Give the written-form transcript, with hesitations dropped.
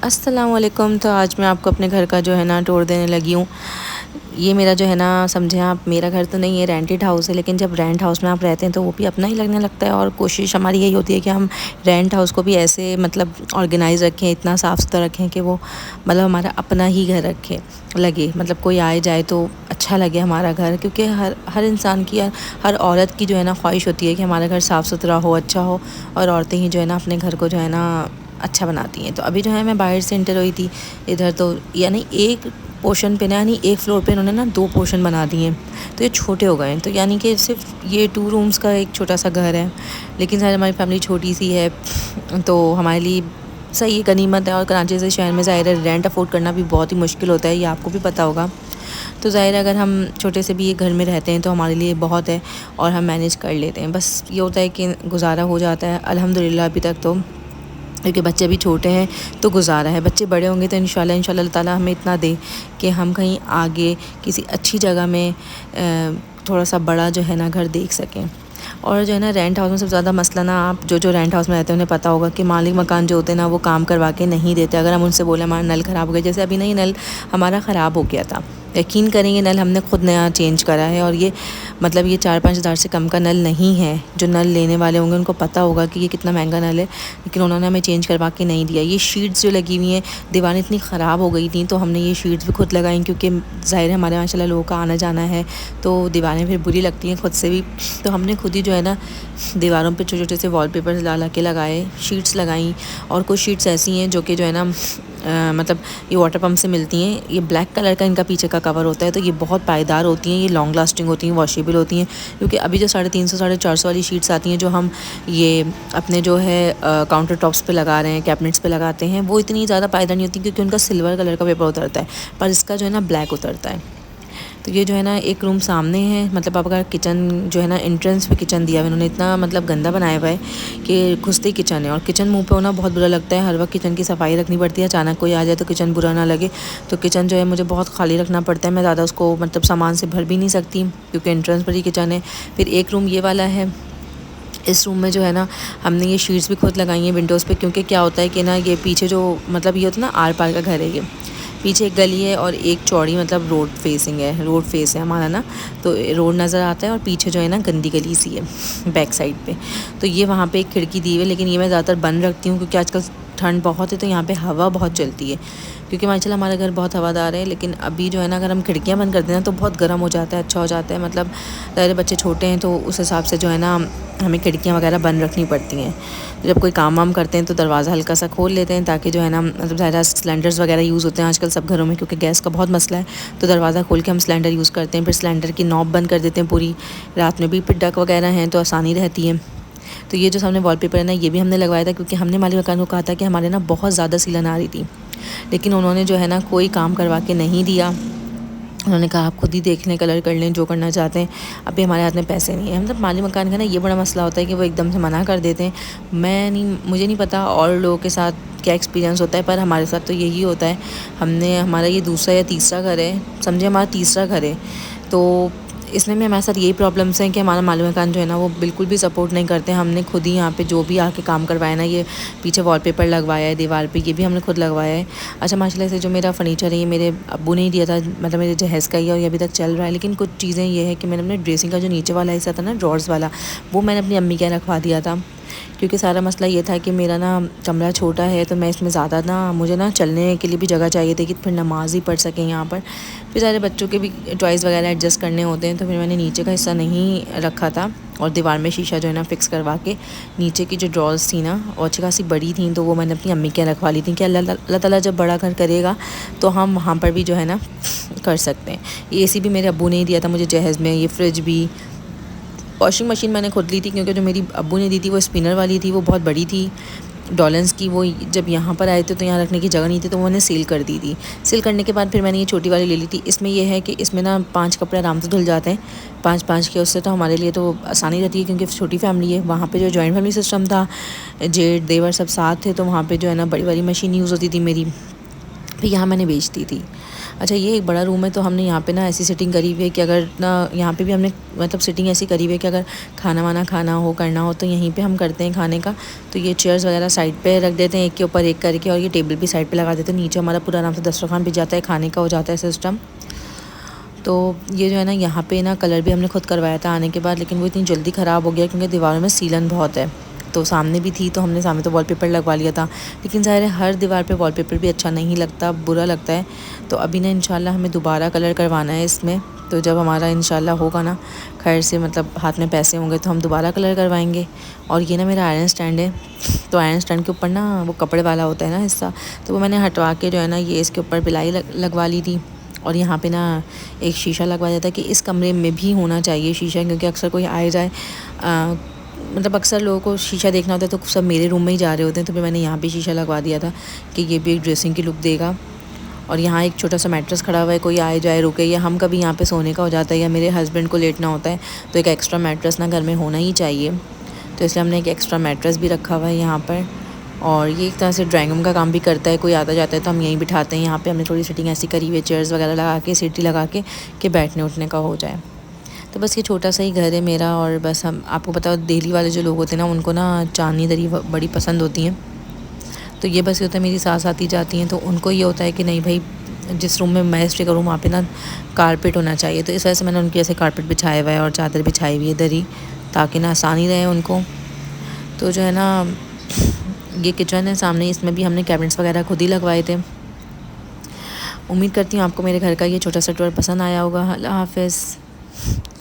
अस्सलाम वालेकुम। तो आज मैं आपको अपने घर का जो है ना टूर देने लगी हूँ। ये मेरा जो है ना, समझें आप, मेरा घर तो नहीं है, रेंटेड हाउस है। लेकिन जब रेंट हाउस में आप रहते हैं तो वो भी अपना ही लगने लगता है। और कोशिश हमारी यही होती है कि हम रेंट हाउस को भी ऐसे मतलब ऑर्गेनाइज़ रखें, इतना साफ़ सुथरा रखें कि वो मतलब हमारा अपना ही घर रखे लगे, मतलब कोई आए जाए तो अच्छा लगे हमारा घर। क्योंकि हर हर इंसान की, हर औरत की जो है ना ख्वाहिश होती है कि हमारा घर साफ़ सुथरा हो, अच्छा हो। और औरतें ही जो है ना अपने घर को जो है ना अच्छा बनाती हैं। तो अभी जो है मैं बाहर से एंटर हुई थी इधर, तो यानी एक पोर्शन पे ना, यानी एक फ्लोर पे इन्होंने ना 2 पोर्शन बना दिए हैं। तो ये छोटे हो गए हैं। तो यानी कि सिर्फ ये 2 रूम्स का एक छोटा सा घर है। लेकिन शायद हमारी फैमिली छोटी सी है तो हमारे लिए सही है, गनीमत है। और कराची जैसे शहर में ज़ाहिर है रेंट अफोर्ड करना भी बहुत ही मुश्किल होता है, ये आपको भी पता होगा। तो ज़ाहिर है अगर हम छोटे से भी एक घर में रहते हैं तो हमारे लिए बहुत है और हम मैनेज कर लेते हैं। बस ये होता है कि गुज़ारा हो जाता है अल्हम्दुलिल्लाह अभी तक तो, क्योंकि बच्चे अभी छोटे हैं तो गुज़ारा है। बच्चे बड़े होंगे तो इंशाल्लाह अल्लाह ताला हमें इतना दे कि हम कहीं आगे किसी अच्छी जगह में थोड़ा सा बड़ा जो है ना घर देख सकें। और जो है ना रेंट हाउस में सबसे ज़्यादा मसला ना, आप जो रेंट हाउस में रहते हैं उन्हें पता होगा कि मालिक मकान जो होते हैं ना वो काम करवा के नहीं देते। अगर हम उनसे बोले हमारा नल ख़राब हो गया, जैसे अभी नहीं नल हमारा ख़राब हो गया था, यकीन करेंगे नल हमने खुद नया चेंज करा है। और ये मतलब ये 4-5 हज़ार से कम का नल नहीं है। जो नल लेने वाले होंगे उनको पता होगा कि ये कितना महंगा नल है, लेकिन उन्होंने हमें चेंज करवा के नहीं दिया। ये शीट्स जो लगी हुई हैं, दीवारें इतनी ख़राब हो गई थी तो हमने ये शीट्स भी खुद लगाई, क्योंकि ज़ाहिर है हमारे माशाल्लाह लोगों का आना जाना है तो दीवारें फिर बुरी लगती हैं खुद से भी। तो हमने खुद ही जो है ना दीवारों पे छोटे छोटे से वॉलपेपर्स ला के लगाए, शीट्स लगाई। और कुछ शीट्स ऐसी हैं जो कि जो है ना मतलब ये वाटर पम्प से मिलती हैं। ये ब्लैक कलर का इनका पीछे का कवर होता है, तो ये बहुत पायदार होती हैं, ये लॉन्ग लास्टिंग होती हैं, वॉशेबल होती हैं। क्योंकि अभी जो 350 450 वाली शीट्स आती हैं जो हम ये अपने जो है काउंटर टॉप्स पे लगा रहे हैं, कैबिनेट्स पे लगाते हैं, वो इतनी ज़्यादा पायदार नहीं होती क्योंकि उनका सिल्वर कलर का पेपर उतरता है, पर इसका जो है ना ब्लैक उतरता है। तो ये जो है ना एक रूम सामने है, मतलब अब अगर किचन जो है ना एंट्रेंस पे किचन दिया है उन्होंने, इतना मतलब गंदा बनाया हुआ है कि घुसते ही किचन है। और किचन मुंह पे होना बहुत बुरा लगता है, हर वक्त किचन की सफाई रखनी पड़ती है, अचानक कोई आ जाए तो किचन बुरा ना लगे। तो किचन जो है मुझे बहुत खाली रखना पड़ता है, मैं ज़्यादा उसको मतलब सामान से भर भी नहीं सकती क्योंकि एंट्रेंस पर ही किचन है। फिर एक रूम ये वाला है, इस रूम में जो है ना हमने ये शीट्स भी खुद लगाई हैं विंडोज़ पे। क्योंकि क्या होता है कि ना ये पीछे जो मतलब ये होता है ना आर पार का घर है, ये पीछे एक गली है और एक चौड़ी मतलब रोड फेसिंग है, रोड फेस है हमारा ना, तो रोड नज़र आता है और पीछे जो है ना गंदी गली सी है बैक साइड पे। तो ये वहाँ पे एक खिड़की दी हुई है, लेकिन ये मैं ज़्यादातर बंद रखती हूँ क्योंकि आजकल ठंड बहुत है तो यहाँ पे हवा बहुत चलती है। क्योंकि माशाल्लाह हमारा घर बहुत हवादार है, लेकिन अभी जो है ना अगर हम खिड़कियाँ बंद कर दें ना तो बहुत गर्म हो जाता है, अच्छा हो जाता है। मतलब ज़ाहिर बच्चे छोटे हैं तो उस हिसाब से जो है ना हमें खिड़कियाँ वगैरह बंद रखनी पड़ती हैं। तो जब कोई काम वाम करते हैं तो दरवाज़ा हल्का सा खोल लेते हैं ताकि जो है ना मतलब ज़्यादा सिलेंडर्स वगैरह यूज़ होते हैं आजकल सब घरों में, क्योंकि गैस का बहुत मसला है। तो दरवाज़ा खोल के हम सिलेंडर यूज़ करते हैं, फिर सिलेंडर की नॉब बंद कर देते हैं पूरी रात में भी, फिर डक वगैरह हैं तो आसानी रहती है। तो ये जो सामने वॉलपेपर है ना ये भी हमने लगवाया था क्योंकि हमने मालिक मकान को कहा था कि हमारे ना बहुत ज़्यादा सीलन आ रही थी, लेकिन उन्होंने जो है ना कोई काम करवा के नहीं दिया। उन्होंने कहा आप खुद ही देख लें, कलर कर लें, जो करना चाहते हैं, अभी हमारे हाथ में पैसे नहीं है। मतलब मालिक मकान का ना ये बड़ा मसला होता है कि वो एकदम से मना कर देते हैं। मुझे नहीं पता और लोगों के साथ क्या एक्सपीरियंस होता है, पर हमारे साथ तो यही होता है। हमारा ये दूसरा या तीसरा घर है, समझे हमारा तीसरा घर है। तो इसमें भी हमारे साथ यही प्रॉब्लम्स हैं कि हमारा मालिक मकान जो है ना वो बिल्कुल भी सपोर्ट नहीं करते। हमने खुद ही यहाँ पे जो भी आके काम करवाया ना, ये पीछे वॉलपेपर लगवाया है दीवार पे, ये भी हमने खुद लगवाया है। अच्छा माशाल्लाह से जो मेरा फ़र्नीचर है ये मेरे अब्बू ने ही दिया था, मतलब मेरे जहेज़ का ही है और ये अभी तक चल रहा है। लेकिन कुछ चीज़ें ये है कि मैंने अपने ड्रेसिंग का जो नीचे वाला हिस्सा था ना ड्रॉर्स वाला, वो मैंने अपनी अम्मी के यहाँ रखवा दिया था। क्योंकि सारा मसला ये था कि मेरा ना कमरा छोटा है तो मैं इसमें ज़्यादा ना मुझे ना चलने के लिए भी जगह चाहिए थी कि फिर नमाज़ ही पढ़ सकें यहाँ पर। फिर सारे बच्चों के भी टॉयज़ वगैरह एडजस्ट करने होते हैं, तो फिर मैंने नीचे का हिस्सा नहीं रखा था और दीवार में शीशा जो है ना फिक्स करवा के नीचे की जो ड्रॉर्स थी ना और अच्छी खासी बड़ी थी, तो वो मैंने अपनी अम्मी के यहाँ रखवा ली थी कि अल्लाह ताला जब बड़ा घर करेगा तो हम वहाँ पर भी जो है ना कर सकते हैं। ये एसी भी मेरे अब्बू ने ही दिया था मुझे जहेज़ में, ये फ्रिज भी। वॉशिंग मशीन मैंने खुद ली थी क्योंकि जो मेरी अब्बू ने दी थी वो स्पिनर वाली थी, वो बहुत बड़ी थी डॉलन्स की। वो जब यहाँ पर आए थे तो यहाँ रखने की जगह नहीं थी तो मैंने सेल कर दी थी। सेल करने के बाद फिर मैंने ये छोटी वाली ले ली थी। इसमें यह है कि इसमें ना 5 कपड़े आराम से धुल जाते हैं, 5-5 के। उससे तो हमारे लिए तो आसानी रहती है क्योंकि छोटी फैमिली है। वहाँ पे जो जॉइंट फैमिली सिस्टम था, जेठ देवर सब साथ थे, तो वहाँ पे जो है ना बड़ी वाली मशीन यूज़ होती थी मेरी। फिर यहाँ मैंने बेच दी थी। अच्छा, ये एक बड़ा रूम है, तो हमने यहाँ पे ना ऐसी सिटिंग करी हुई है कि अगर ना यहाँ पे भी हमने मतलब सिटिंग ऐसी करी हुई है कि अगर खाना वाना खाना हो करना हो तो यहीं पे हम करते हैं खाने का। तो ये चेयर्स वगैरह साइड पे रख देते हैं एक के ऊपर एक करके, और ये टेबल भी साइड पे लगा देते हैं। नीचे हमारा पूरा आराम से दस्तरखान बिछ जाता है, खाने का हो जाता है सिस्टम। तो ये जो है ना, यहाँ पे ना कलर भी हमने खुद करवाया था आने के बाद, लेकिन वो इतनी जल्दी ख़राब हो गया क्योंकि दीवारों में सीलन बहुत है। तो सामने भी थी तो हमने सामने तो वॉलपेपर लगवा लिया था, लेकिन ज़ाहिर है हर दीवार पे वॉलपेपर भी अच्छा नहीं लगता, बुरा लगता है। तो अभी ना इंशाल्लाह हमें दोबारा कलर करवाना है इसमें। तो जब हमारा इंशाल्लाह होगा ना, खैर से मतलब हाथ में पैसे होंगे, तो हम दोबारा कलर करवाएंगे। और ये ना मेरा आयरन स्टैंड है, तो आयरन स्टैंड के ऊपर ना वो कपड़े वाला होता है ना हिस्सा, तो वो मैंने हटवा के जो है ना ये इसके ऊपर पिलाई लगवा ली थी। और यहाँ पे ना एक शीशा लगवा देता है कि इस कमरे में भी होना चाहिए शीशा, क्योंकि अक्सर कोई आए जाए मतलब अक्सर लोगों को शीशा देखना होता है तो सब मेरे रूम में ही जा रहे होते हैं। तो फिर मैंने यहाँ भी शीशा लगवा दिया था कि ये भी एक ड्रेसिंग की लुक देगा। और यहाँ एक छोटा सा मैट्रेस खड़ा हुआ है, कोई आए जाए रुके, या हम कभी यहाँ पे सोने का हो जाता है या मेरे हस्बैंड को लेटना होता है, तो एक एक्स्ट्रा मैट्रेस ना घर में होना ही चाहिए। तो इसलिए हमने एक एक्स्ट्रा मैट्रेस भी रखा हुआ है यहाँ पर। और ये एक तरह से ड्राइंग रूम का काम भी करता है, कोई आता जाता है तो हम यहीं बिठाते हैं। यहाँ पे हमने थोड़ी सिटिंग ऐसी करी हुई है, चेयर्स वगैरह लगा के, सीटी लगा के कि बैठने उठने का हो जाए। तो बस ये छोटा सा ही घर है मेरा। और बस हम आपको पता हो, दिल्ली वाले जो लोग होते हैं ना, उनको ना चांदनी दरी बड़ी पसंद होती हैं। तो ये बस ये होता है, मेरी सास आती जाती हैं तो उनको ये होता है कि नहीं भाई, जिस रूम में मैं स्टे करूँ वहाँ पे ना कारपेट होना चाहिए। तो इस वजह से मैंने उनके ऐसे कारपेट बिछाया हुआ है और चादर बिछाई हुई है दरी, ताकि ना आसानी रहे उनको। तो जो है ना, ये किचन है सामने, इसमें भी हमने कैबिनेट्स वगैरह खुद ही लगवाए थे। उम्मीद करती हूँ आपको मेरे घर का ये छोटा सा टूर पसंद आया होगा। अल्लाह हाफ़िज़।